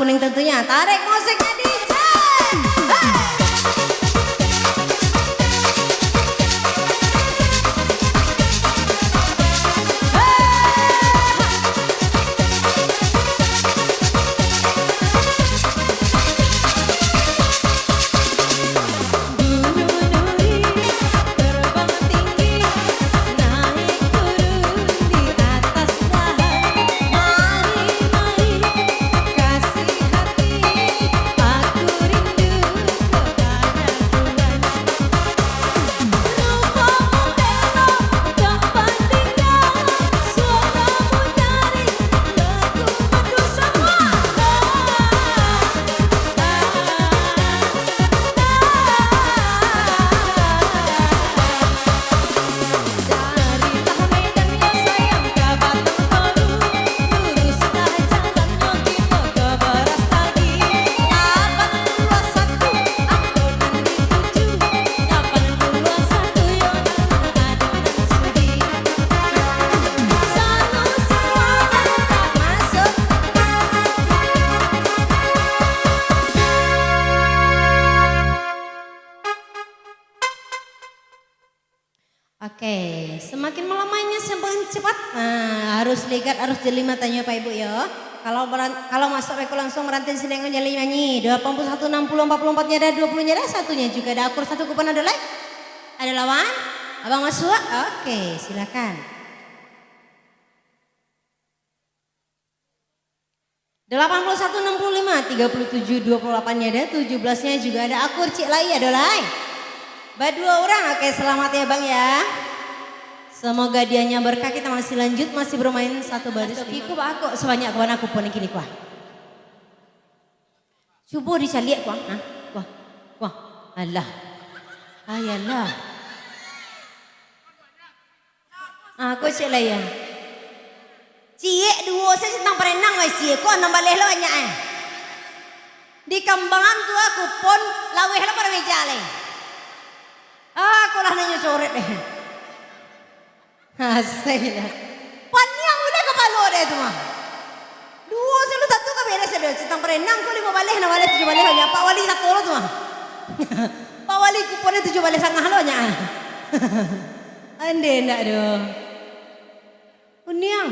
kuning tentunya. Tarik musiknya DJ. Hey! Oke, semakin melemahnya semakin cepat. Nah, harus lihat, harus jeli matanya Pak Ibu ya. Kalau masuk Eko langsung merantin silengan jeli nyanyi. 81, 60, 44-nya ada, 20-nya ada, satunya juga ada. Akur satu kupan ada like. Ada lawan? Abang masuk? Oke, silakan. 81, 65, 37, 28-nya ada, 17-nya juga ada. Akur cik lai ada like. Dua orang, oke selamat ya Bang ya. Semoga dianya berkah, kita masih lanjut, masih bermain satu baris. Kiku aku sebanyak kawan aku pun kini kuah. Coba dicari kuah, nah kuah, Allah, ayalah. Aku cek lah ya. Cie dua saya sedang berenang masih, kau nambah leh lah banyak Di Kambangan tuh aku pun laweh lah pada meja leh. Aku lah nanya sore deh. Asyik. Panjang udah kepala deh itu mah. Dua selalu satu ke beres deh. Sedang berenang kau 5 balik, 6 balik, 7 balik hanya. Pak Wali satu lo tuh mah. Pak Wali kuponnya 7 balik setengah lo nya. Ande enggak doh. Uniang.